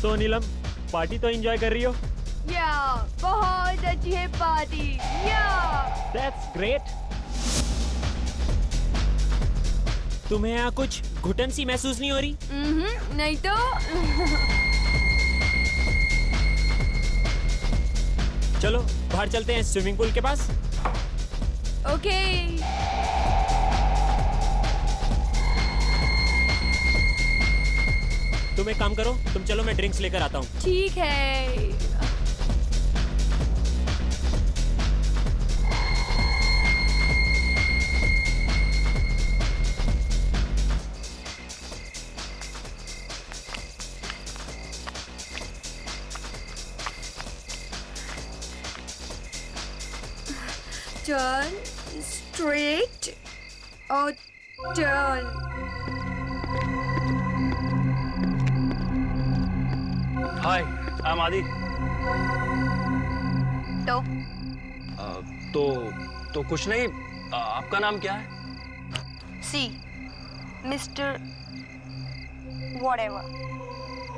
तो नीलम, पार्टी तो एंजॉय कर रही हो? या बहुत अच्छी है पार्टी। या दैट्स ग्रेट। तुम्हें यहाँ कुछ घुटन सी महसूस नहीं हो रही? नहीं तो। चलो बाहर चलते हैं स्विमिंग पूल के पास। ओके। तुम एक काम करो, तुम चलो, मैं ड्रिंक्स लेकर आता हूँ। ठीक है। Turn straight or turn. Hi, I am आदि। तो तो कुछ नहीं। आपका नाम क्या है? सी मिस्टर व्हाटएवर।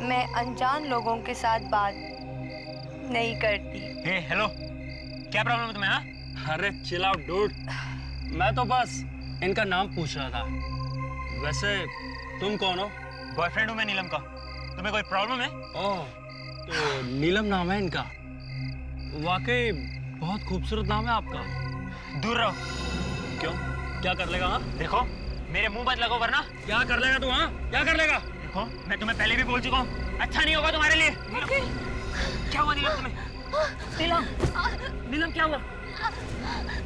मैं अनजान लोगों के साथ बात नहीं करती। हे हेलो, क्या प्रॉब्लम है तुम्हें? हाँ, अरे चिल आउट डूड, मैं तो बस इनका नाम पूछ रहा था। वैसे तुम कौन हो? बॉयफ्रेंड हूँ मैं नीलम का। तुम्हें कोई प्रॉब्लम है? ओह, तो नीलम नाम है इनका। वाकई बहुत खूबसूरत नाम है आपका। दूर रहो। क्यों, क्या कर लेगा? हाँ, देखो, मेरे मुंह मत लगो वरना। क्या कर लेगा तू? हाँ, क्या कर लेगा? देखो, मैं तुम्हें पहले भी बोल चुका हूँ, अच्छा नहीं होगा तुम्हारे लिए। क्या हुआ नीलम तुम्हें? नीलम क्या हुआ?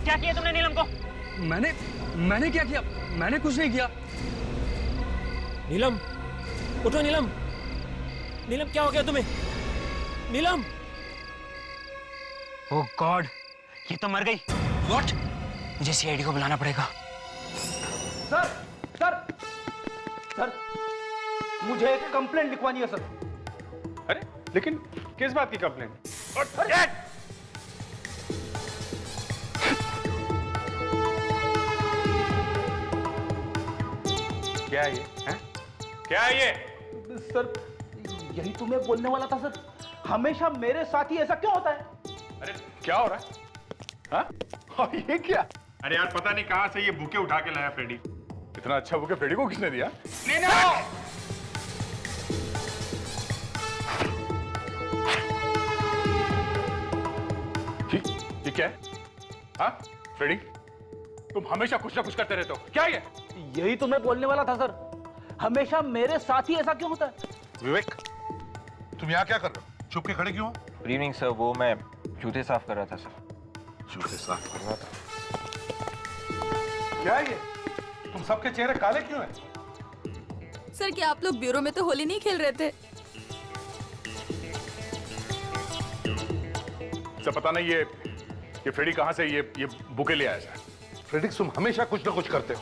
क्या किया तुमने नीलम को? मैंने क्या किया? मैंने कुछ नहीं किया। नीलम, उठो नीलम। नीलम क्या हो गया तुम्हें? नीलम, ओह गॉड, ये तो मर गई। व्हाट? मुझे सीआईडी को बुलाना पड़ेगा। सर सर सर, मुझे एक कंप्लेंट लिखवानी है सर। अरे लेकिन किस बात की कंप्लेंट? क्या है ये? हैं? क्या है ये? सर यही तो मैं बोलने वाला था सर, हमेशा मेरे साथ ही ऐसा क्यों होता है? अरे क्या हो रहा है? हाँ? और ये क्या? अरे यार पता नहीं कहां से ये बुके उठा के लाया फ्रेडी। इतना अच्छा बुके फ्रेडी को किसने दिया? ये क्या है? हाँ फ्रेडी, तुम हमेशा कुछ ना कुछ करते रहते हो, क्या ये? यही तो मैं बोलने वाला था सर, हमेशा मेरे साथ ही ऐसा क्यों होता है? विवेक, तुम यहाँ क्या कर रहे हो? चुप के खड़े क्यों हो? गुड इवनिंग सर, वो मैं जूते साफ कर रहा था सर। जूते साफ कर रहा था? क्या है ये? तुम सबके चेहरे काले क्यों हैं? सर क्या आप लोग ब्यूरो में तो होली नहीं खेल रहे थे? सब पता नहीं ये फ्रेडी कहां से ये बुके ले आया सर। फ्रेडिक्स, तुम हमेशा कुछ ना कुछ करते हो।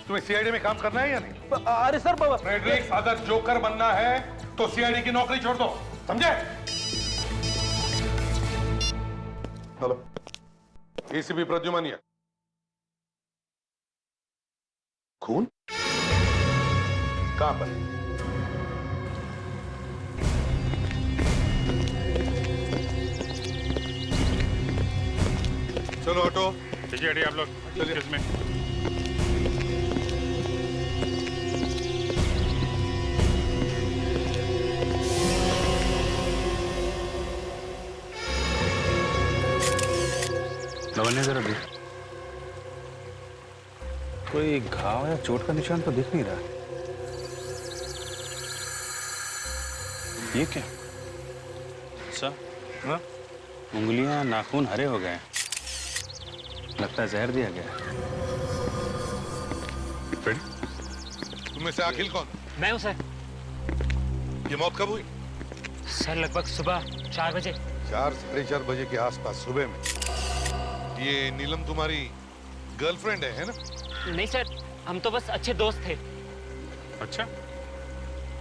तुम्हें सीआईडी में काम करना है या नहीं? अरे सर बाबा, फ्रेडरिक्स, अगर जोकर बनना है तो सीआईडी की नौकरी छोड़ दो, समझे? Hello, ACP Pradyuman. खून कहां पर? चलो ऑटो। चलिए हटिए आप लोग, चलिए इसमें। लवन्य जरा देख, कोई घाव या चोट का निशान तो दिख नहीं रहा। ये क्या? अच्छा, हाँ? उंगलियां, नाखून हरे हो गए, लगता है जहर दिया गया। तुम में से अखिल कौन? मैं हूँ सर। ये मौत कब हुई? सर लगभग सुबह 4 बजे। 4-4:30 बजे के आसपास सुबह में। ये नीलम तुम्हारी गर्लफ्रेंड है ना? नहीं सर, हम तो बस अच्छे दोस्त थे। अच्छा,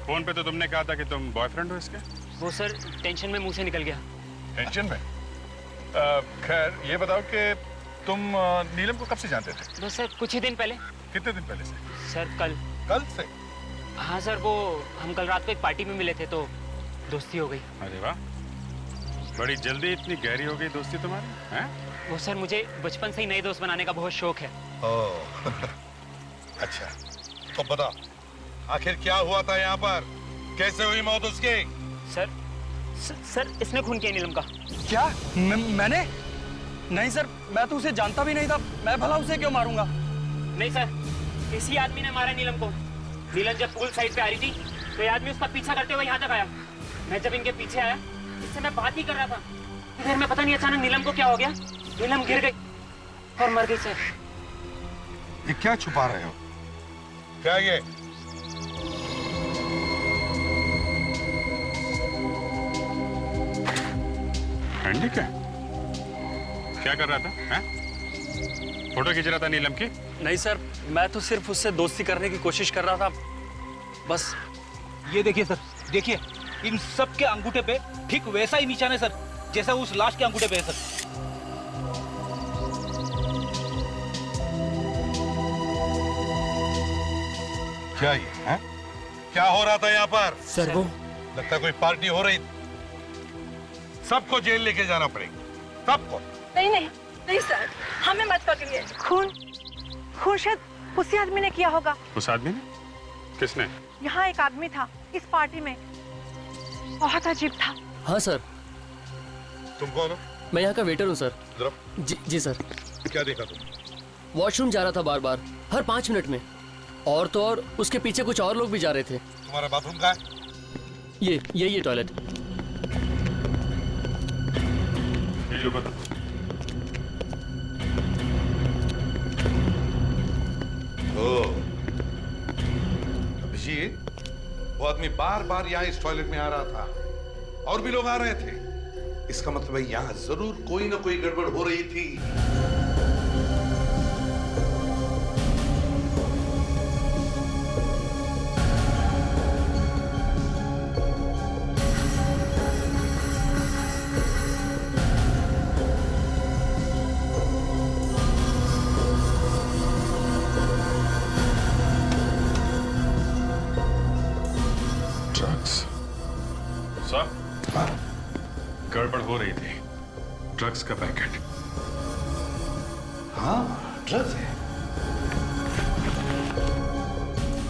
फोन पे तो तुमने कहा था कि तुम बॉयफ्रेंड हो इसके। वो सर टेंशन में मुंह से निकल गया। टेंशन में? खैर ये बताओ कि तुम नीलम को कब से जानते थे? बस सर कुछ ही दिन पहले। कितने दिन पहले से? सर कल। कल से? हाँ सर, वो हम कल रात को एक पार्टी में मिले थे तो दोस्ती हो गई। अरे वाह, बड़ी जल्दी इतनी गहरी हो गई दोस्ती तुम्हारी, हैं? वो सर मुझे बचपन से ही नए दोस्त बनाने का बहुत शौक है। ओह अच्छा, तो बता आखिर क्या हुआ था यहाँ पर, कैसे हुई मौत उसकी? सर इसने खून किया नीलम का। क्या? मैंने? नहीं सर, मैं तो उसे जानता भी नहीं था, मैं भला उसे क्यों मारूंगा? नहीं सर, इसी आदमी ने मारा नीलम को। नीलम जब पूल साइड पे आ रही थी तो ये आदमी उसका पीछा करते हुए यहाँ तक आया। मैं जब इनके पीछे आया, इससे मैं बात ही कर रहा था, इधर में पता नहीं अचानक नीलम को क्या हो गया, नीलम गिर गई और मर गई सर। ये क्या छुपा रहे हो? क्या ये? हैंडी क्या कर रहा था, हैं? फोटो खींच रहा था नीलम की? नहीं सर, मैं तो सिर्फ उससे दोस्ती करने की कोशिश कर रहा था, बस। ये देखिए सर, देखिए इन सब के अंगूठे पे ठीक वैसा ही निशान है सर, जैसा उस लाश के अंगूठे पे है सर। क्या ये है? क्या हो रहा था यहाँ पर? सर वो लगता है कोई पार्टी हो रही। सबको जेल लेके जाना पड़ेगा, सबको। नहीं नहीं नहीं सर, हमें मत पकड़िए। खून शायद उसी आदमी ने किया होगा। उस आदमी ने? किसने? यहाँ एक आदमी था इस पार्टी में, बहुत अजीब था। हाँ सर, तुम कौन हो? मैं यहाँ का वेटर हूँ सर। जरा जी सर। क्या देखा तुम? वॉशरूम जा रहा था बार बार, हर 5 मिनट में, और तो और उसके पीछे कुछ और लोग भी जा रहे थे। तुम्हारा बाथरूम कहाँ है? ये टॉयलेट। ये बता। अभिजीत, वो आदमी बार बार यहाँ इस टॉयलेट में आ रहा था और भी लोग आ रहे थे। इसका मतलब है यहाँ जरूर कोई ना कोई गड़बड़ हो रही थी। गड़बड़ हो रही थी, ड्रग्स का पैकेट। हाँ, ड्रग्स है।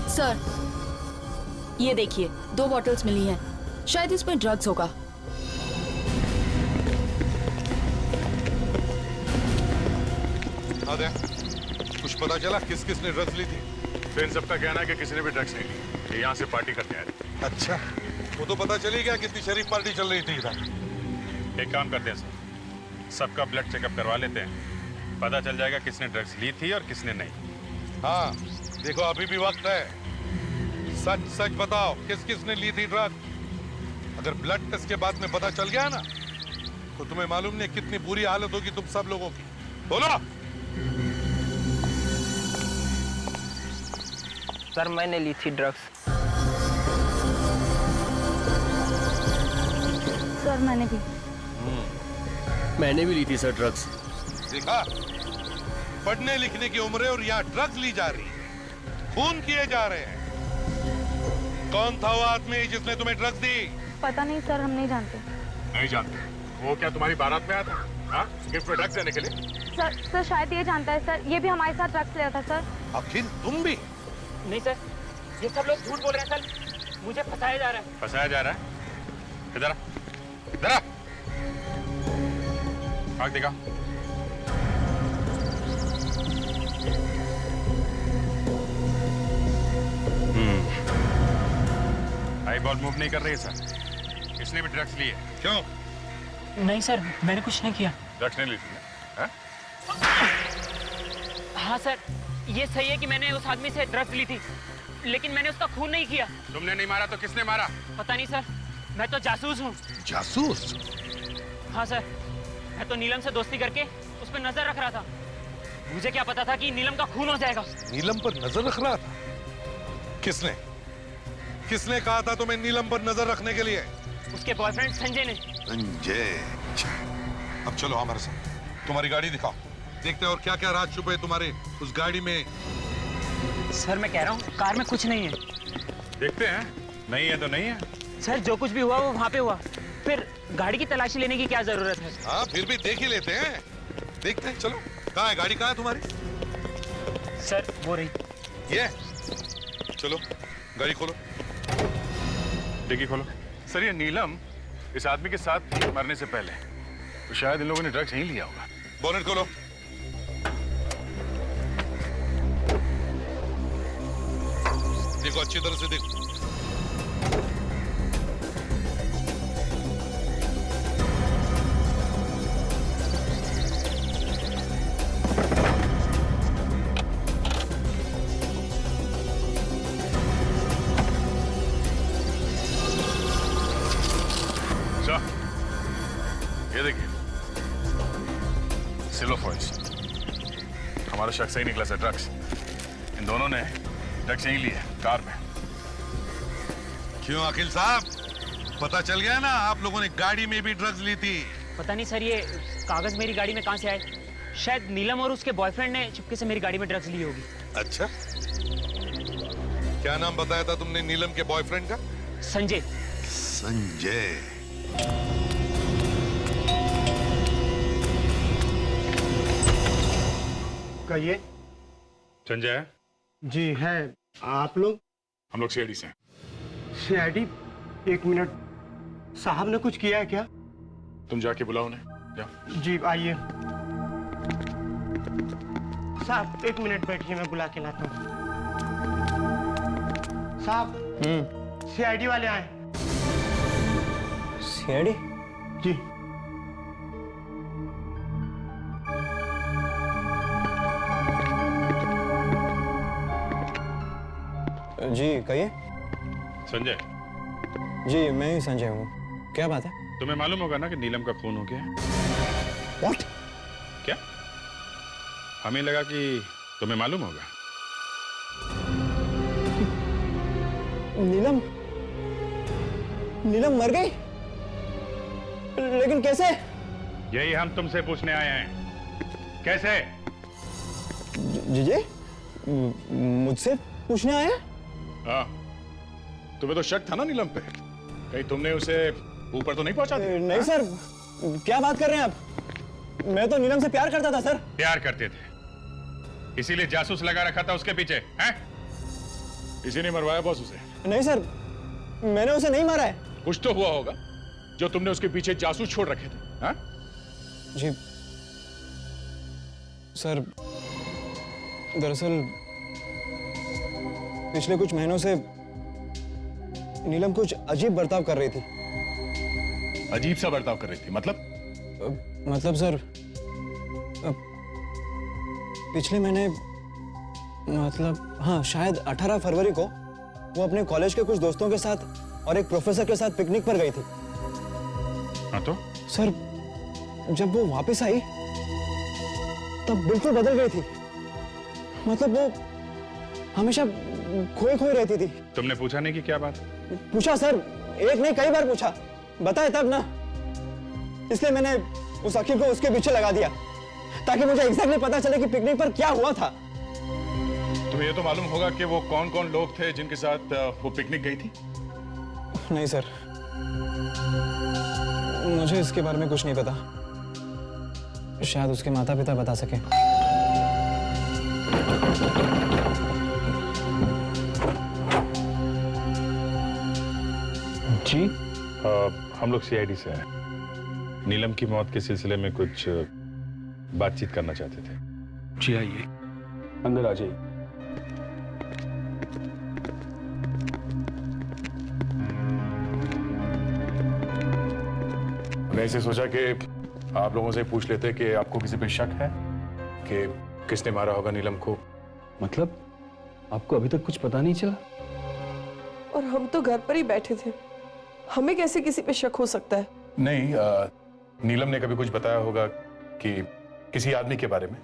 सर, ये देखिए 2 बॉटल्स मिली हैं, शायद इसमें ड्रग्स होगा। आदे, कुछ पता चला किस किस ने ड्रग्स ली थी? तो इन सबका कहना है कि किसी ने भी ड्रग्स नहीं ली, ये यहाँ से पार्टी करने आए थे। अच्छा, वो तो पता चली गया कितनी शरीफ पार्टी चल रही थी इधर। एक काम करते हैं सर, सबका ब्लड चेकअप करवा लेते हैं, पता चल जाएगा किसने ड्रग्स ली थी और किसने नहीं। हाँ, देखो अभी भी वक्त है, सच सच बताओ किस किस ने ली थी ड्रग। अगर ब्लड टेस्ट के बाद में पता चल गया ना, तो तुम्हें मालूम नहीं कितनी बुरी हालत होगी तुम सब लोगों की। बोलो। सर मैंने ली थी ड्रग्स। सर मैंने भी ली थी सर ड्रग्स। देखा, पढ़ने लिखने की उम्र है और यहाँ ड्रग्स ली जा रही है, खून किए जा रहे हैं। कौन था वो आदमी जिसने तुम्हें ड्रग्स दी? पता नहीं सर, हम नहीं जानते। नहीं जानते? वो क्या तुम्हारी बारात में आया था, हाँ, गिफ्ट में ड्रग्स देने के लिए? सर शायद ये जानता है सर, ये भी हमारे साथ ड्रग्स ले रहा था सर। आखिर तुम भी? नहीं सर, ये सब लोग झूठ बोल रहे हैं सर, मुझे फंसाया जा रहा है। फंसाया जा रहा है? इधर इधर आग दिखा। आई बॉल मूव नहीं कर रही सर, इसने भी ड्रग्स लिए। क्यों? नहीं सर, मैंने कुछ नहीं किया। ड्रग्स नहीं ली थी? हाँ सर, ये सही है कि मैंने उस आदमी से ड्रग्स ली थी, लेकिन मैंने उसका खून नहीं किया। तुमने नहीं मारा तो किसने मारा? पता नहीं सर, मैं तो जासूस हूँ। जासूस? हाँ सर, मैं तो नीलम से दोस्ती करके उस पर नजर रख रहा था। मुझे क्या पता था कि नीलम का खून हो जाएगा। नीलम पर नजर रख रहा था? किसने? किसने कहा था तुम्हें नीलम पर नजर रखने के लिए? उसके बॉयफ्रेंड संजय ने। संजय? अब चलो हमारे साथ, तुम्हारी गाड़ी दिखाओ, देखते हैं और क्या क्या राज छुपे तुम्हारे उस गाड़ी में। सर मैं कह रहा हूँ कार में कुछ नहीं है। देखते हैं, नहीं है तो नहीं है, सर जो कुछ भी हुआ वो वहाँ पे हुआ, फिर गाड़ी की तलाशी लेने की क्या जरूरत है? हाँ फिर भी देख ही लेते हैं, देखते हैं। चलो, कहाँ है गाड़ी, कहाँ है तुम्हारी? सर वो रही। ये चलो गाड़ी खोलो। डिग्गी खोलो। सर ये नीलम इस आदमी के साथ मरने से पहले तो शायद इन लोगों ने ड्रग्स यहीं लिया होगा। बोनेट खोलो। देखो अच्छी तरह से देखो। ये देखिए सिल्वर फॉइल्स। हमारा शख्स ही निकला सर, ड्रग्स। इन दोनों ने ड्रग्स यहीं लिए कार में। क्यों अखिल साहब, पता चल गया ना आप लोगों ने गाड़ी में भी ड्रग्स ली थी? पता नहीं सर, ये कागज मेरी गाड़ी में कहाँ से आए? शायद नीलम और उसके बॉयफ्रेंड ने चुपके से मेरी गाड़ी में ड्रग्स ली होगी। अच्छा, क्या नाम बताया था तुमने नीलम के बॉयफ्रेंड का? संजय। संजय। कहिए। संजय जी है। आप लोग? हम लोग सीआईडी से हैं। सीआईडी? एक मिनट, साहब ने कुछ किया है क्या? तुम जाके बुलाओ उन्हें, जाओ। जी आइए। साहब एक मिनट बैठिए, मैं बुला के लाता हूँ। साहब सीआईडी वाले आए। सीआईडी? जी। जी कहिए। संजय। जी मैं ही संजय हूँ, क्या बात है? तुम्हें मालूम होगा ना कि नीलम का खून हो गया है। What? क्या? हमें लगा कि तुम्हें मालूम होगा। नीलम? नीलम मर गई? लेकिन कैसे? यही हम तुमसे पूछने आए हैं, कैसे? जीजे मुझसे पूछने आए हैं? हाँ, तुम्हें तो शक था ना नीलम पे, कहीं तुमने उसे ऊपर तो नहीं पहुंचा दिया? नहीं सर, क्या बात कर रहे हैं आप? मैं तो नीलम से प्यार करता था सर। प्यार करते थे, इसीलिए जासूस लगा रखा था उसके पीछे, हैं? इसी ने मरवाया बॉस उसे? नहीं सर, मैंने उसे नहीं मारा है। कुछ तो हुआ होगा जो तुमने उसके पीछे जासूस छोड़ रखे थे, हैं? जी सर, दरअसल पिछले कुछ महीनों से नीलम कुछ अजीब बर्ताव कर रही थी। अजीब सा बर्ताव कर रही थी मतलब? मतलब सर, पिछले महीने, मतलब हाँ शायद 18 फरवरी को वो अपने कॉलेज के कुछ दोस्तों के साथ और एक प्रोफेसर के साथ पिकनिक पर गई थी। हाँ तो? सर जब वो वापस आई तब बिल्कुल बदल गई थी। मतलब वो हमेशा खोई खोई रहती थी। तुमने पूछा नहीं कि क्या बात? पूछा सर, एक नहीं कई बार पूछा, बताए तब ना। इसलिए मैंने उस अखिल को उसके पीछे लगा दिया ताकि मुझे एग्जैक्टली पता चले कि पिकनिक पर क्या हुआ था। तुम्हें ये तो मालूम होगा कि वो कौन कौन लोग थे जिनके साथ वो पिकनिक गई थी? नहीं सर, मुझे इसके बारे में कुछ नहीं पता। शायद उसके माता पिता बता सके। जी हम लोग सीआईडी से हैं। नीलम की मौत के सिलसिले में कुछ बातचीत करना चाहते थे। जी आइए, अंदर आ जाइए। मैंने इसे सोचा कि आप लोगों से पूछ लेते कि आपको किसी पे शक है कि किसने मारा होगा नीलम को। मतलब आपको अभी तक कुछ पता नहीं चला? और हम तो घर पर ही बैठे थे, हमें कैसे किसी पे शक हो सकता है? नहीं, नीलम ने कभी कुछ बताया होगा कि किसी आदमी के बारे में।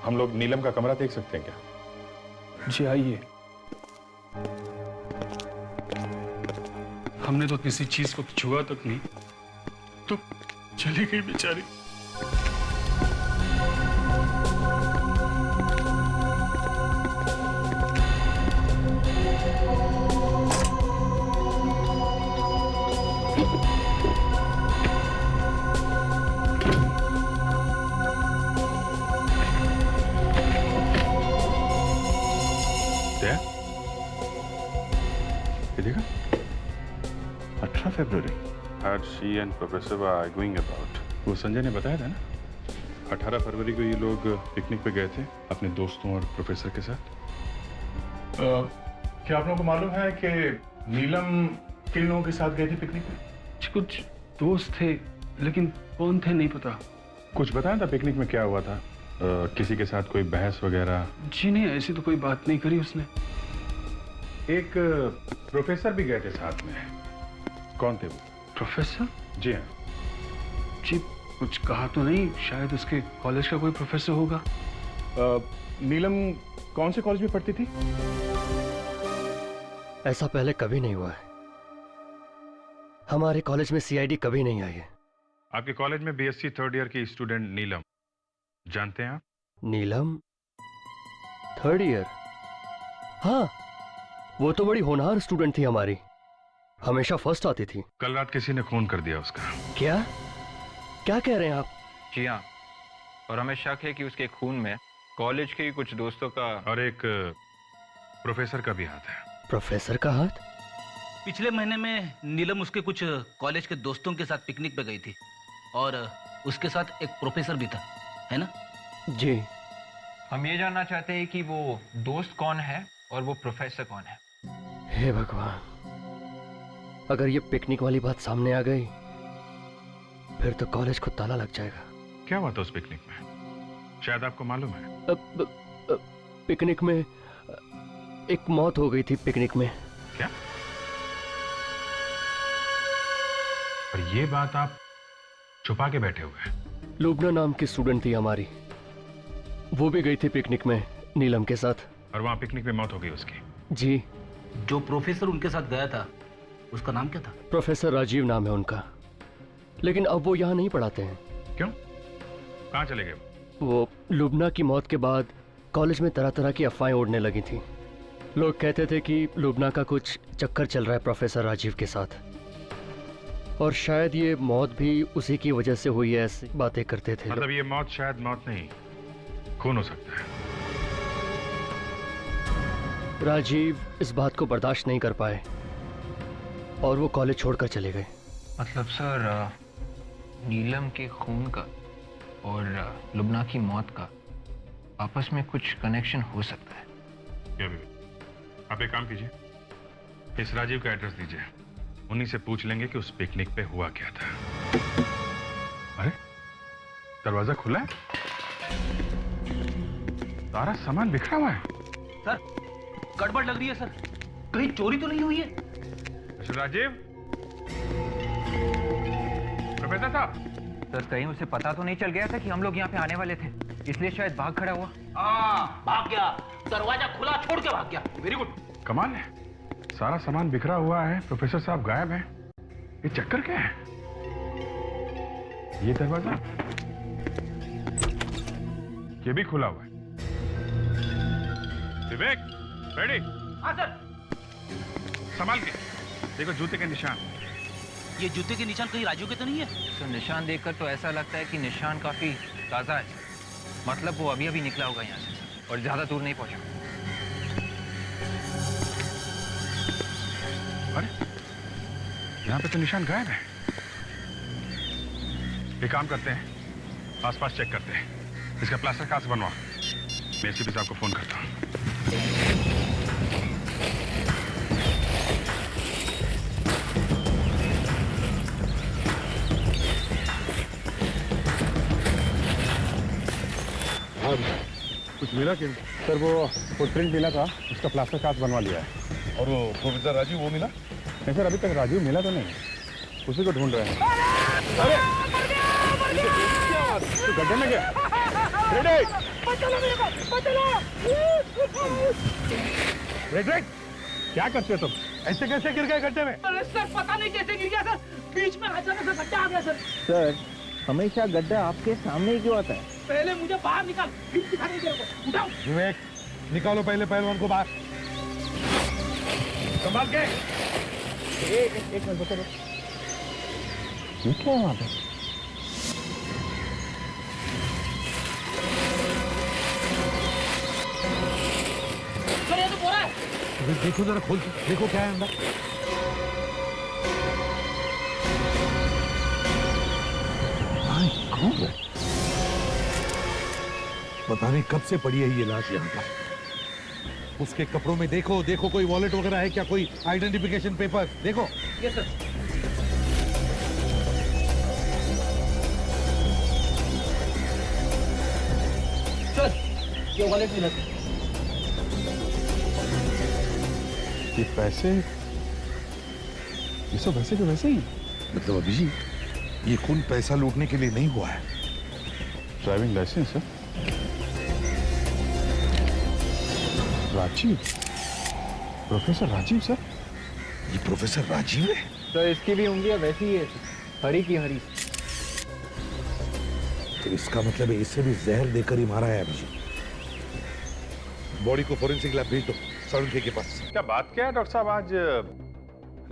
हम लोग नीलम का कमरा देख सकते हैं क्या? जी आइए। हमने तो किसी चीज को छुआ तक नहीं, तो चली गई बेचारी। February. Had she and Professor were arguing about. वो संजय ने बताया था ना, 18 फरवरी को ये लोग पिकनिक पे गए थे अपने दोस्तों और प्रोफेसर के साथ। क्या आप लोगों को मालूम है कि नीलम किन लोगों के साथ गई थी पिकनिक में? कुछ दोस्त थे, लेकिन कौन थे नहीं पता। कुछ बताया था पिकनिक में क्या हुआ था? किसी के साथ कोई बहस वगैरह? जी नहीं, ऐसी तो कोई बात नहीं करी उसने। एक प्रोफेसर भी गए थे साथ में। कौन थे वो? प्रोफेसर? जी हाँ। जी कुछ कहा तो नहीं, शायद उसके कॉलेज का कोई प्रोफेसर होगा। नीलम कौन से कॉलेज में पढ़ती थी? ऐसा पहले कभी नहीं हुआ है। हमारे कॉलेज में सीआईडी कभी नहीं आई है। आपके कॉलेज में बीएससी थर्ड ईयर की स्टूडेंट नीलम, जानते हैं आप? नीलम थर्ड ईयर? हाँ, वो तो बड़ी होनहार स्टूडेंट थी हमारी, हमेशा फर्स्ट आती थी। कल रात किसी ने खून कर दिया उसका। क्या क्या कह रहे हैं आप? जी हाँ, और हमें शक है कि उसके खून में कॉलेज के कुछ दोस्तों का और एक प्रोफेसर का भी हाथ है। प्रोफेसर का हाथ? पिछले महीने में नीलम उसके कुछ कॉलेज के दोस्तों के साथ पिकनिक पे गई थी और उसके साथ एक प्रोफेसर भी था, है ना? जी। हम ये जानना चाहते हैं कि वो दोस्त कौन है और वो प्रोफेसर कौन है। हे भगवान, अगर ये पिकनिक वाली बात सामने आ गई फिर तो कॉलेज को ताला लग जाएगा। क्या हुआ था उस पिकनिक में? शायद आपको मालूम है। पिकनिक में एक मौत हो गई थी। पिकनिक में। क्या? और ये बात आप छुपा के बैठे हुए हैं? लुबना नाम की स्टूडेंट थी हमारी, वो भी गई थी पिकनिक में नीलम के साथ। और वहां पिकनिक में मौत हो गई उसकी? जी। जो प्रोफेसर उनके साथ गया था उसका नाम क्या था? प्रोफेसर राजीव नाम है उनका, लेकिन अब वो यहाँ नहीं पढ़ाते हैं। क्यों? कहाँ चले गए? वो लुबना की मौत के बाद कॉलेज में तरह तरह की अफवाहें उड़ने लगी थी। लोग कहते थे कि लुबना का कुछ चक्कर चल रहा है प्रोफेसर राजीव के साथ, और शायद ये मौत भी उसी की वजह से हुई है, ऐसी बातें करते थे। मतलब ये मौत शायद मौत नहीं, खून हो सकता है। राजीव इस बात को बर्दाश्त नहीं कर पाए और वो कॉलेज छोड़कर चले गए। मतलब सर, नीलम के खून का और लुबना की मौत का आपस में कुछ कनेक्शन हो सकता है। क्या भी? आप एक काम कीजिए, इस राजीव का एड्रेस दीजिए, उन्हीं से पूछ लेंगे कि उस पिकनिक पे हुआ क्या था। अरे दरवाजा खुला है, सारा सामान बिखरा हुआ है। सर गड़बड़ लग रही है सर, कहीं चोरी तो नहीं हुई है? राजीव, प्रोफेसर साहब। सर कहीं उसे पता तो नहीं चल गया था कि हम लोग यहाँ पे आने वाले थे, इसलिए शायद भाग खड़ा हुआ। भाग गया, दरवाजा खुला छोड़ के भाग गया। Very good. कमाल है, सारा सामान बिखरा हुआ है, प्रोफेसर साहब गायब हैं। ये चक्कर क्या है? ये दरवाजा, ये भी खुला हुआ है। विवेक, रेडी? हाँ सर। संभाल के देखो, जूते के निशान। ये जूते के निशान कहीं राजू के तो नहीं है? तो निशान देखकर तो ऐसा लगता है कि निशान काफी ताजा है, मतलब वो अभी अभी निकला होगा यहाँ से और ज्यादा दूर नहीं पहुंचा। अरे यहाँ पे तो निशान गायब है। एक काम करते हैं, आसपास चेक करते हैं, इसका प्लास्टर कहाँ से बनवा। मैं एसीपी साहब को फोन करता हूँ। कुछ मिला कि? सर वो फुटप्रिंट मिला था, उसका प्लास्टर कास्ट बनवा लिया है। और वो प्रोफेसर राजीव, वो मिला? नहीं सर, अभी तक राजीव मिला तो नहीं, उसी को ढूंढ रहे हैं। अरे तो गड्ढे में गया। रेड, क्या करते हो तुम? ऐसे कैसे गिर गए गड्ढे में? अरे सर पता नहीं कैसे गिर गया सर, बीच में अचानक से गड्ढा आ गया सर। सर हमेशा गड्ढा आपके सामने ही क्यों आता है? पहले मुझे बाहर निकाल, फिर दिखाने दे को। उठाओ। विवेक, निकालो पहले पहलवान को बाहर। संभाल के। एक मिनट बता दो, ये क्या है वहां पे? सर ये तो बोरा है। देखो जरा खोल के देखो क्या है अंदर। कहाँ है? पता नहीं कब से पड़ी है ये लाश यहाँ पर। उसके कपड़ों में देखो, देखो कोई वॉलेट वगैरह है क्या, कोई आइडेंटिफिकेशन पेपर देखो। Yes sir. सर ये वॉलेट मिला सर। ये पैसे, ये सब वैसे के वैसे ही। मतलब अभिजीत, ये खून पैसा लूटने के लिए नहीं हुआ है। ड्राइविंग लाइसेंस है। Rajiv, professor Rajiv sir. ये प्रोफेसर राजीव है? तो इसकी भी उंगलियां वैसी ही है, हरी की हरी। तो इसका मतलब है इसे भी जहर देकर ही मारा है अभिजीत। बॉडी को फोरेंसिक लैब भेज दो, साळुंखे के पास। क्या बात क्या है डॉक्टर साहब, आज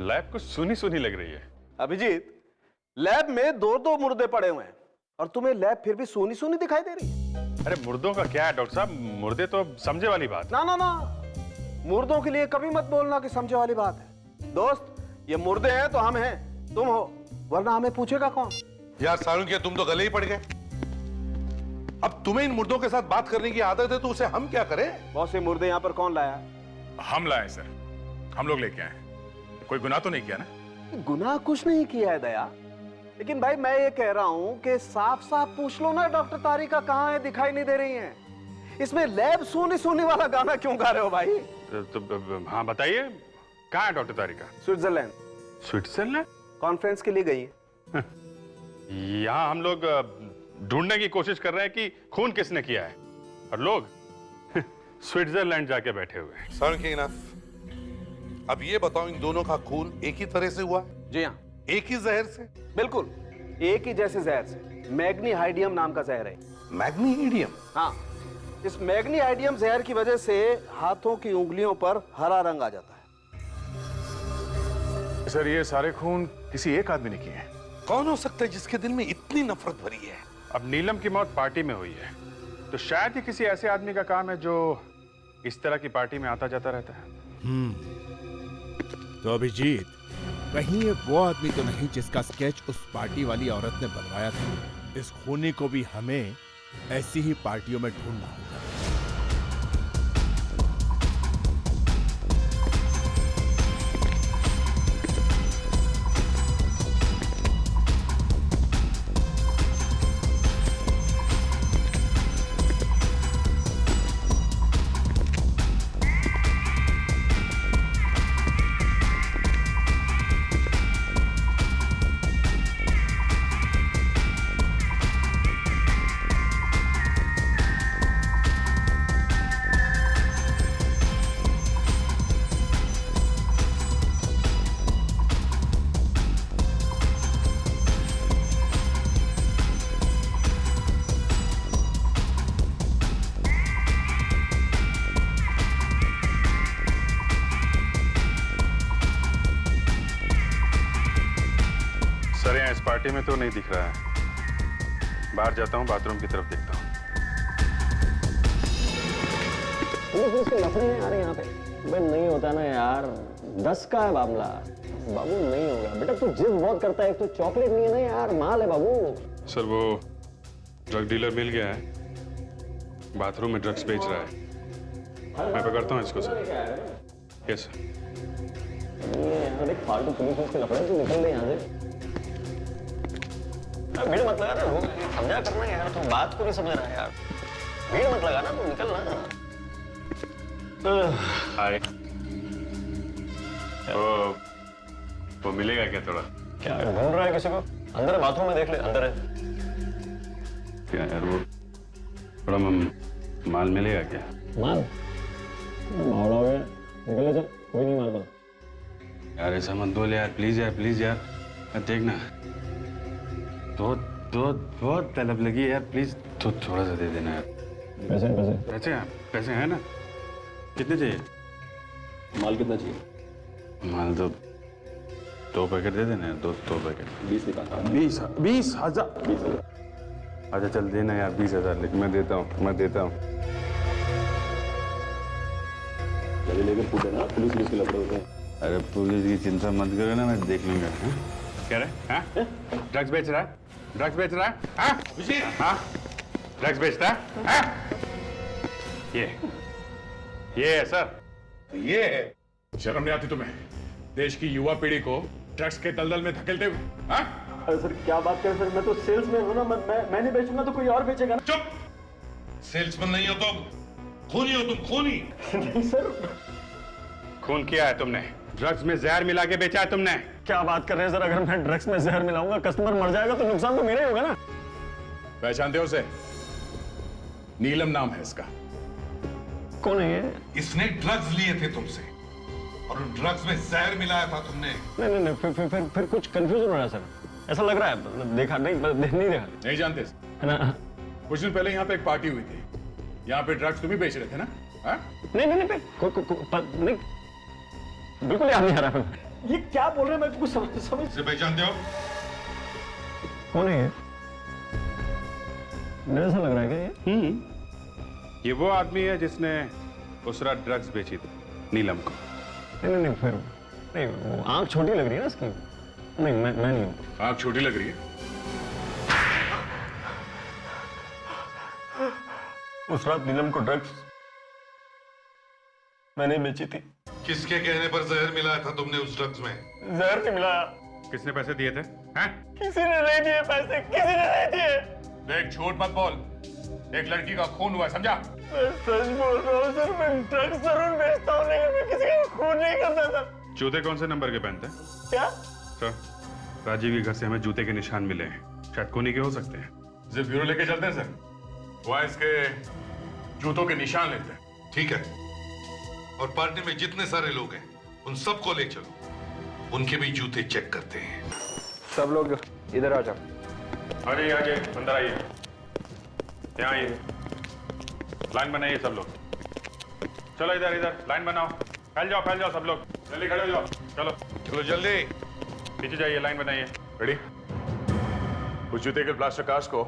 लैब कुछ सुनी सुनी लग रही है। अभिजीत, लैब में दो दो मुर्दे पड़े हुए हैं और तुम्हें लैब फिर भी सोनी सोनी दिखाई दे रही है। अरे मुर्दों का क्या है डॉक्टर साहब, मुर्दे तो समझे वाली बात। ना ना ना, मुर्दों के लिए कभी मत बोलना कि समझे वाली बात है। दोस्त, ये मुर्दे हैं तो हम हैं, तुम हो, वरना हमें पूछेगा कौन। यार साळुंखे, तुम तो गले ही पड़ गए। अब तुम्हें इन मुर्दों के साथ बात करने की आदत है तो उसे हम क्या करें? बहुत से मुर्दे यहाँ पर कौन लाया? हम लाए सर, हम लोग लेके आए। कोई गुनाह तो नहीं किया ना? गुनाह कुछ नहीं किया है दया, लेकिन भाई मैं ये कह रहा हूं कि साफ साफ पूछ लो ना, डॉक्टर तारिका कहाँ है, दिखाई नहीं दे रही हैं। इसमें लैब सोनी सोनी वाला गाना क्यों गा रहे हो भाई? हाँ बताइए, कहाँ है डॉक्टर तारिका? स्विट्जरलैंड। स्विट्जरलैंड? कॉन्फ्रेंस के लिए गई है। यहाँ हम लोग ढूंढने की कोशिश कर रहे हैं कि खून किसने किया है, और लोग स्विट्जरलैंड जाके बैठे हुए हैं। साळुंखे इनफ। अब ये बताओ, इन दोनों का खून एक ही तरह से हुआ? जी हाँ। एक ही जहर से? बिल्कुल एक ही जैसे जहर से। मैग्नीहाइडियम नाम का जहर है। मैग्नीहाइडियम? हाँ, इस मैग्नीहाइडियम जहर की वजह से हाथों की उंगलियों पर हरा रंग आ जाता है। सर ये सारे खून किसी एक आदमी ने किए हैं। कौन हो सकता है जिसके दिल में इतनी नफरत भरी है? अब नीलम की मौत पार्टी में हुई है, तो शायद ही किसी ऐसे आदमी का काम है जो इस तरह की पार्टी में आता जाता रहता है। तो अभिजीत, कहीं ये वो आदमी तो नहीं जिसका स्केच उस पार्टी वाली औरत ने बनवाया था? इस खूनी को भी हमें ऐसी ही पार्टियों में ढूंढना होगा। सर यहाँ इस पार्टी में तो नहीं दिख रहा है, बाहर जाता हूँ, बाथरूम की तरफ देखता हूँ। लफड़े हैं यार यहाँ पे। बे नहीं होता ना यार, 10 का है मामला। बाबू नहीं होगा बेटा, तू जिद बहुत करता है, तो चॉकलेट नहीं है ना यार, माल है बाबू। सर वो ड्रग डीलर मिल गया है, बाथरूम में ड्रग्स बेच रहा है। मैं पकड़ता हूँ इसको सर। Yes sir. देख फालतू पुलिस उसके लफड़े, तू निकल ले यहाँ से। भीड़ मत लगा ना, समझा करना यार, तू बात को नहीं समझ रहा यार। भीड़ मत लगा ना, तू निकल ना। हाय। वो मिलेगा क्या थोड़ा? क्या ढूंढ रहा है किसी को? अंदर है, बाथरूम में देख ले, अंदर है। क्या यार, वो थोड़ा माल मिलेगा क्या? माल? भावड़ा हो गया, निकल जा, कोई नहीं माल पता। यार ऐसा मत बोल यार, प्लीज यार, प्लीज यार। देखना बहुत तलब लगी है यार, प्लीज तो थोड़ा सा दे देना यार। पैसे पैसे पैसे पैसे हैं ना? कितने चाहिए? माल कितना चाहिए? माल तो 2 पैकेट दे देना यार, 2 पैकेट। 20 निकालता हूँ। 20,000। अच्छा चल देना यार 20,000, लेकिन मैं देता हूँ। लेकर पूछे ना, पुलिस के लफड़े होते हैं। अरे पुलिस की चिंता मत करो ना, मैं देख लूंगा। कह रहे हैं ड्रग्स बेच रहा है? ड्रग्स बेच रहा है? हाँ? हाँ? ड्रग्स बेचता है? हाँ? ये है सर। ये है। शर्म नहीं आती तुम्हें? देश की युवा पीढ़ी को ड्रग्स के दलदल में धकेलते हुए? हाँ? अरे सर क्या बात करें सर, मैं तो सेल्समैन हूँ ना, मैं नहीं बेचूंगा तो कोई और बेचेगा ना। चुप! सेल्समैन नहीं हो तुम, खूनी हो तुम, खूनी। नहीं सर। खून किया है तुमने, ड्रग्स में जहर मिला के बेचा है तुमने। क्या बात कर रहे हैं सर, अगर मैं ड्रग्स में जहर मिलाऊंगा कस्टमर मर जाएगा तो नुकसान तो मेरा ही होगा ना। पहचानते हो उसे? नीलम नाम है इसका। कौन है ये? इसने ड्रग्स लिए थे तुमसे और उन ड्रग्स में जहर मिलाया था तुमने। नहीं फिर कुछ कंफ्यूजन हो रहा है सर, ऐसा लग रहा है। देखा नहीं देखा। नहीं जानते है ना? कुछ दिन पहले यहाँ पे एक पार्टी हुई थी, यहाँ पे ड्रग्स तुम ही बेच रहे थे ना? हाँ? नहीं बिल्कुल याद नहीं आ रहा। ये क्या बोल रहे हैं, मैं कुछ समझ इसे पहचानते हो? कौन है ये? मेरे ऐसा लग रहा है क्या ये? ये वो आदमी है जिसने उस रात ड्रग्स बेची थी नीलम को। नहीं फिर नहीं, वो आंख छोटी लग रही है ना इसकी। नहीं मैं नहीं हूँ। आंख छोटी लग रही है? उस रात नीलम को ड्रग्स मैंने बेची थी। किसके कहने पर जहर मिलाया था तुमने उस ड्रग्स में? जहर नहीं मिलाया। किसने पैसे दिए थे? हैं? किसी ने नहीं दिए पैसे, किसी ने नहीं दिए। देख झूठ मत बोल, एक लड़की का खून हुआ, समझा? मैं सच बोल रहा हूँ सर, मैं ड्रग्स जरूर बेचता हूँ लेकिन मैं किसी का खून नहीं करता सर। जूते कौन से नंबर के पहनते हैं? क्या? सर, राजीव के घर से हमें जूते के निशान मिले हैं, शायद खूनी के हो सकते हैं। जिस ब्यूरो लेके चलते हैं सर, वहाँ इसके जूतों के निशान लेते हैं। ठीक है, और पार्टी में जितने सारे लोग हैं उन सबको ले चलो, उनके भी जूते चेक करते हैं। सब लोग इधर आ जाओ। आइए अंदर आइए, यहाँ आइए, लाइन बनाइए सब लोग। चलो इधर लाइन बनाओ, फैल जाओ सब लोग, जल्दी खड़े हो जाओ। चलो जल्दी पीछे जाइए, लाइन बनाइए। रेडी? उस जूते के प्लास्टर कास्ट को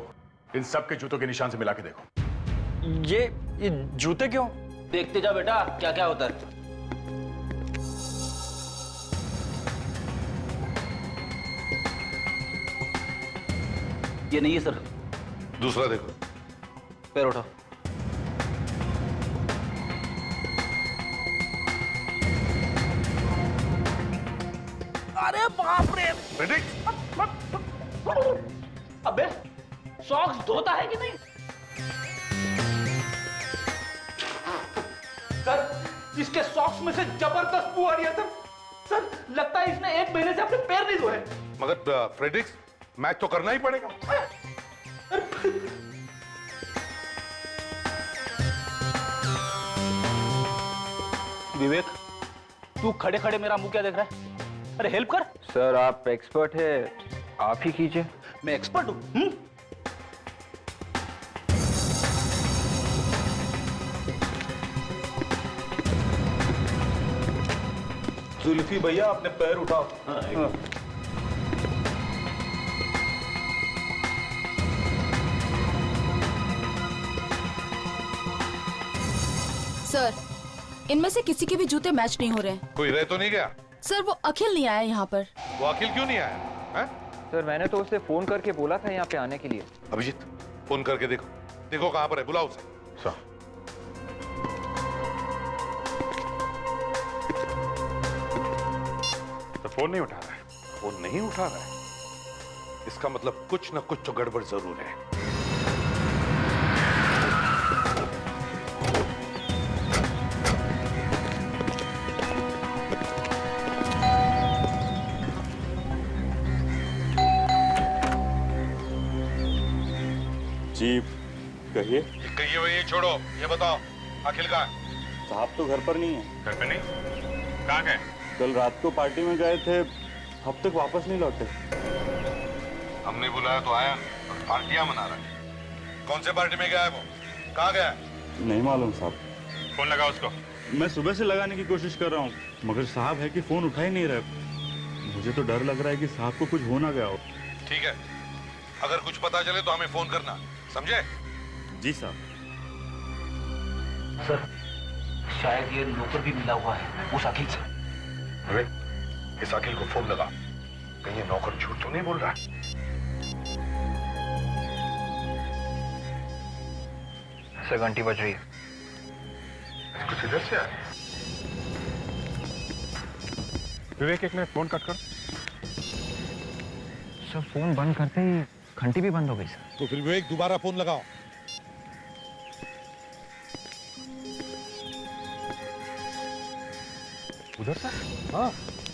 इन सब के जूतों के निशान से मिला के देखो। ये जूते क्यों? देखते जाओ बेटा क्या क्या होता है। ये नहीं है सर। दूसरा देखो। पैर उठाओ। अरे बाप रे! अबे सॉक्स धोता है कि नहीं? सर इसके सॉक्स में से जबरदस्त बू आ रही है सर। सर लगता है इसने 1 महीने से अपने पैर नहीं धोए। मगर फ्रेडिक्स, मैच तो करना ही पड़ेगा। विवेक तू खड़े खड़े मेरा मुंह क्या देख रहा है? अरे हेल्प कर। सर आप एक्सपर्ट है, आप ही कीजिए। मैं एक्सपर्ट हूँ? जुल्फी भैया अपने पैर उठाओ। सर इनमें से किसी के भी जूते मैच नहीं हो रहे हैं। कोई रह तो नहीं गया? सर वो अखिल नहीं आया यहाँ पर। वो अखिल क्यों नहीं आया है? सर मैंने तो उसे फोन करके बोला था यहाँ पे आने के लिए। अभिजीत फोन करके देखो कहाँ पर है, बुलाओ उसे। तो फोन नहीं उठा रहा है। फोन नहीं उठा रहा है, इसका मतलब कुछ ना कुछ तो गड़बड़ जरूर है। जी कहिए। कहिए भाई, ये छोड़ो, ये बताओ अखिल कहाँ है? साहब तो घर पर नहीं है। घर पे नहीं? कहाँ गए? कल रात को पार्टी में गए थे, अब तक वापस नहीं लौटे। हमने बुलाया तो आया और पार्टियां मना रहा है। कौन से पार्टी में गया है वो? कहाँ गया है? नहीं मालूम साहब। फोन लगा उसको। मैं सुबह से लगाने की कोशिश कर रहा हूँ, मगर साहब है कि फोन उठा ही नहीं रहे। मुझे तो डर लग रहा है कि साहब को कुछ हो ना गया हो। ठीक है, अगर कुछ पता चले तो हमें फोन करना, समझे? जी साहब। सर शायद ये नौकर भी मिला हुआ है उस अखिल से। अरे इस अखिल को फोन लगा, कहीं ये नौकर झूठ तो नहीं बोल रहा है? सर घंटी बज रही है। कुछ इधर से आया। विवेक एक मिनट फोन कट कर। सर फोन बंद करते ही घंटी भी बंद हो गई सर। तो फिर विवेक दोबारा फोन लगाओ। उधर से? हाँ,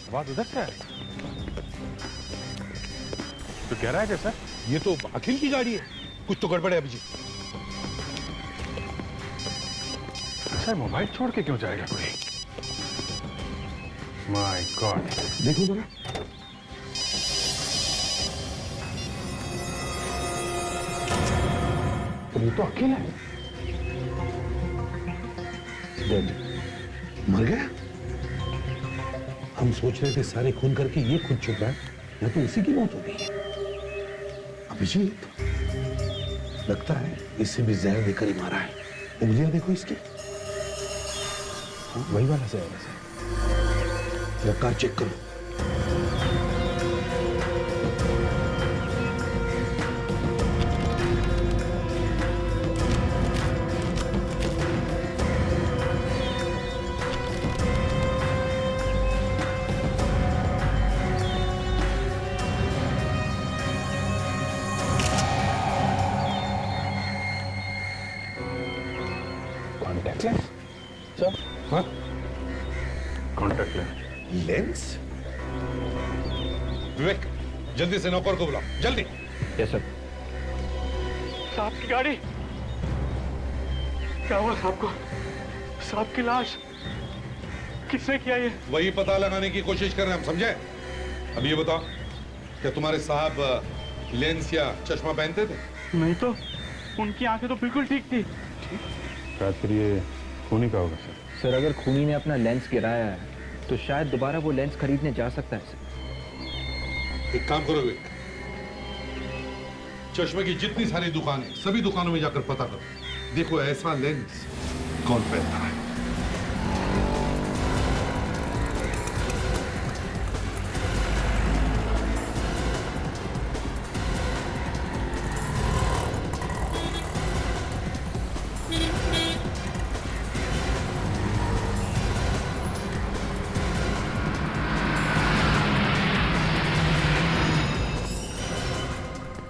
आवाज उधर से है। तो कह रहा है सर, ये तो अखिल की गाड़ी है, कुछ तो गड़बड़ है अभिजीत। सर मोबाइल छोड़ के क्यों जाएगा कोई? माय गॉड, देखो जरा। ये तो अखिल है। डेड, मर गया। हम सोच रहे थे सारे खून करके ये खुद चुप रहा है, या तो उसी की मौत हो गई है। अभिजीत, लगता है इससे भी जहर देकर ही मारा है। उंगलियां देखो इसकी, वही वाला जहर है। रखा चेक करो। Contact lens? सर? हाँ? Contact lens? लेंस? विवेक, जल्दी से नौकर को बुलाओ, जल्दी। Yes sir. साहब की गाड़ी। क्या हुआ साहब को? साहब की लाश किसने किया ये? वही पता लगाने की कोशिश कर रहे हैं हम, समझे? अब ये बताओ, क्या तुम्हारे साहब लेंस या चश्मा पहनते थे? नहीं तो, उनकी आंखें तो बिल्कुल ठीक थी। शायद फिर ये खूनी का होगा सर। सर अगर खूनी ने अपना लेंस गिराया है तो शायद दोबारा वो लेंस खरीदने जा सकता है सर। एक काम करो विवेक, चश्मे की जितनी सारी दुकानें, सभी दुकानों में जाकर पता करो, देखो ऐसा लेंस कौन पहनता है।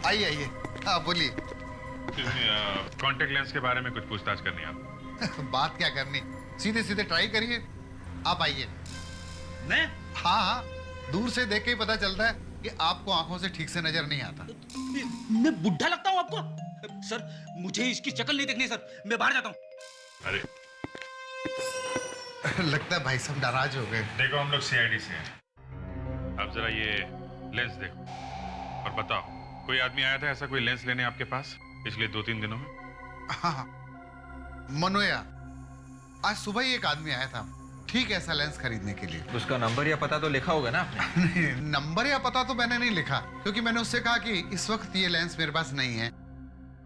आइए आइए, हाँ बोलिए। कॉन्टैक्ट लेंस के बारे में कुछ पूछताछ करनी है आप? बात क्या करनी, सीधे सीधे ट्राई करिए। आप आइए। मैं? हाँ हाँ, दूर से देख के ही पता चलता है कि आपको आंखों से ठीक से नजर नहीं आता। मैं बुढ़ा लगता हूँ आपको? सर मुझे इसकी शक्ल नहीं देखनी सर, मैं बाहर जाता हूँ। अरे लगता है भाई साहब नाराज हो गए। देखो हम लोग सीआईडी से हैं। आप जरा ये लेंस देखो और बताओ, कोई आदमी आया था ऐसा कोई लेंस लेने आपके पास पिछले 2-3 दिनों में? हाँ, मनोया, आज सुबह ही एक आदमी आया था ठीक ऐसा लेंस खरीदने के लिए। उसका नंबर या पता तो लिखा होगा ना आपने? नंबर या पता तो मैंने नहीं लिखा, क्योंकि मैंने उससे कहा कि इस वक्त ये लेंस मेरे पास नहीं है,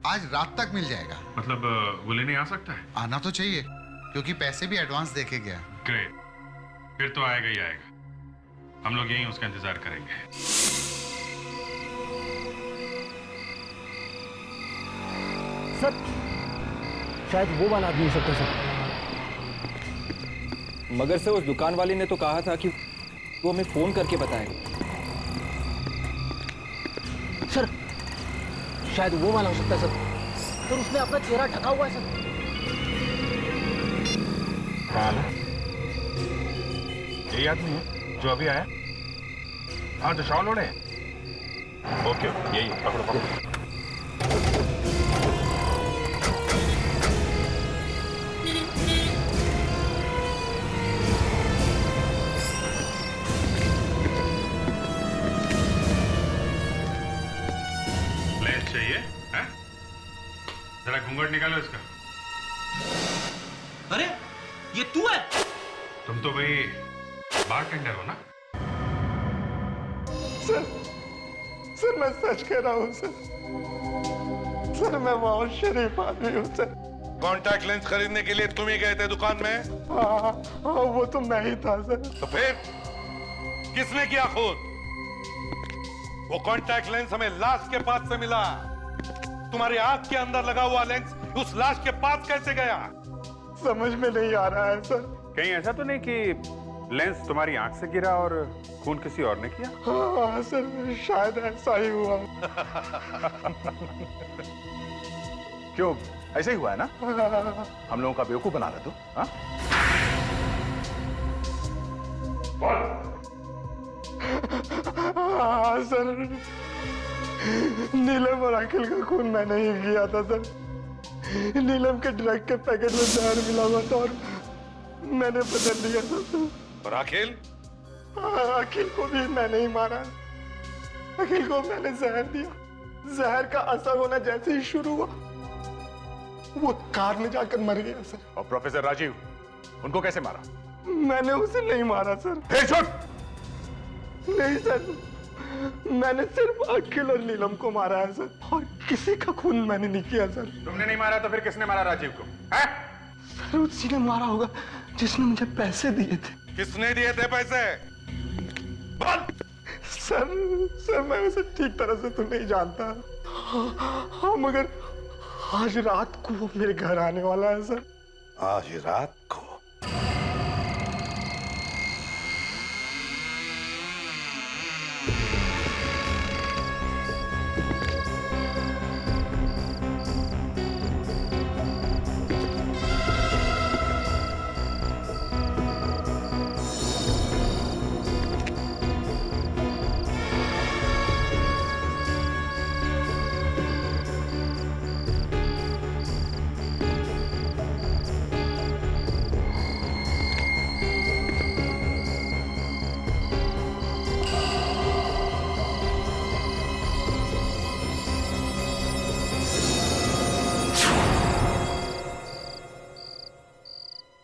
आज रात तक मिल जाएगा। मतलब वो लेने आ सकता है? आना तो चाहिए, क्योंकि पैसे भी एडवांस देके गया। ग्रेट, फिर तो आएगा ही आएगा। हम लोग यहीं उसका इंतजार करेंगे। सर शायद वो वाला आदमी हो सकता है सर। मगर से उस दुकान वाले ने तो कहा था कि वो हमें फोन करके बताएगा। सर शायद वो वाला हो सकता है सर। सर उसने अपना चेहरा ढका हुआ है सर। हाँ ना, यही आदमी है जो अभी आया। हाँ जो शॉल ओढ़े। ओके यही, पकड़ो पकड़ो। चाहिए है? जरा घूंघट निकालो इसका। अरे ये तू है? तुम तो वही बारटेंडर हो ना? सर मैं सच कह रहा हूँ सर मैं बहुत शरीफ आदमी हूँ सर। कॉन्टैक्ट लेंस खरीदने के लिए तुम ही गए थे दुकान में? हाँ, वो तो मैं ही था सर। तो फिर किसने किया खून? वो कॉन्टैक्ट लेंस हमें लाश के पास से मिला। तुम्हारी आंख के अंदर लगा हुआ लेंस उस लाश के पास कैसे गया? समझ में नहीं आ रहा है सर। कहीं ऐसा तो नहीं कि लेंस तुम्हारी आंख से गिरा और खून किसी और ने किया? हाँ सर, शायद ऐसा ही हुआ। क्यों, ऐसे ही हुआ है ना? हम लोगों का बेवकूफ बना रहा तू? हाँ? हाँ सर, नीलम और अखिल का खून मैंने ही किया था सर। नीलम के ड्रग के पैकेट में जहर मिला हुआ था और मैंने बदल लिया था सर। और अखिल? अखिल को भी मैंने ही मारा। अखिल को मैंने जहर दिया। जहर का असर होना जैसे ही शुरू हुआ, वो कार में जाकर मर गया सर। और प्रोफेसर राजीव, उनको कैसे मारा? मैंने उसे नहीं मारा सर। नहीं सर, मैंने सिर्फ अखिल और नीलम को मारा है सर, और किसी का खून मैंने नहीं किया सर। तुमने नहीं मारा तो फिर किसने मारा राजीव को? है? सर उसी ने मारा होगा जिसने मुझे पैसे दिए थे। किसने दिए थे पैसे? बोल। सर मैं उसे ठीक तरह से तो नहीं जानता। हाँ मगर आज रात को वो मेरे घर आने वाला है सर। आज रात को?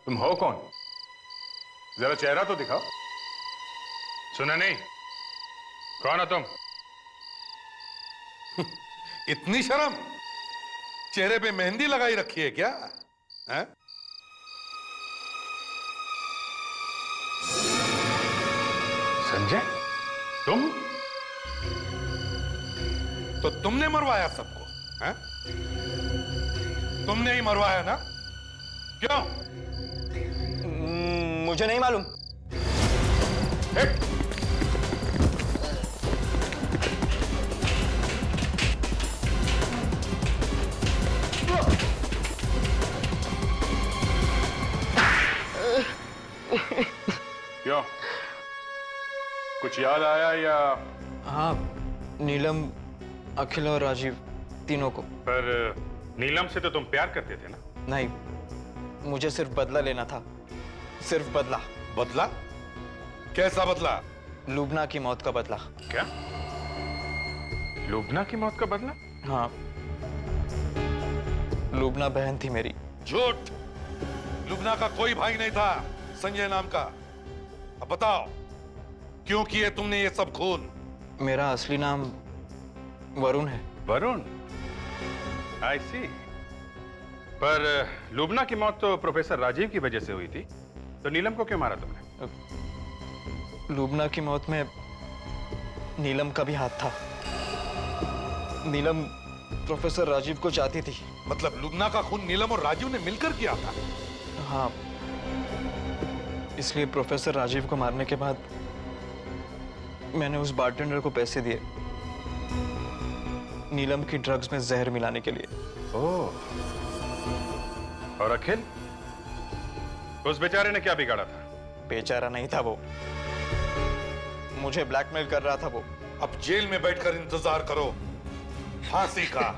तुम हो कौन? जरा चेहरा तो दिखाओ। सुना नहीं? कौन हो तुम? इतनी शर्म? चेहरे पे मेहंदी लगाई रखी है क्या? है? संजय, तुम? तो तुमने मरवाया सबको? हैं? तुमने ही मरवाया ना? क्यों? मुझे नहीं मालूम। क्यों? कुछ याद आया या? हाँ, नीलम, अखिल और राजीव तीनों को। पर नीलम से तो तुम प्यार करते थे ना? नहीं, मुझे सिर्फ बदला लेना था। सिर्फ बदला। बदला? कैसा बदला? लुबना की मौत का बदला। क्या? लुबना की मौत का बदला? हाँ, लुबना बहन थी मेरी। झूठ! लुबना का कोई भाई नहीं था संजय नाम का। अब बताओ, क्यों किए तुमने ये सब खून? मेरा असली नाम वरुण है। वरुण? आई सी। पर लुबना की मौत तो प्रोफेसर राजीव की वजह से हुई थी, तो नीलम को क्यों मारा तुमने? लुबना की मौत में नीलम का भी हाथ था। नीलम प्रोफेसर राजीव को चाहती थी। मतलब लुबना का खून नीलम और राजीव ने मिलकर किया था? हाँ, इसलिए प्रोफेसर राजीव को मारने के बाद मैंने उस बारटेंडर को पैसे दिए नीलम की ड्रग्स में जहर मिलाने के लिए। ओह, और अखिल? उस बेचारे ने क्या बिगाड़ा था? बेचारा नहीं था वो, मुझे ब्लैकमेल कर रहा था वो। अब जेल में बैठकर इंतजार करो फांसी का।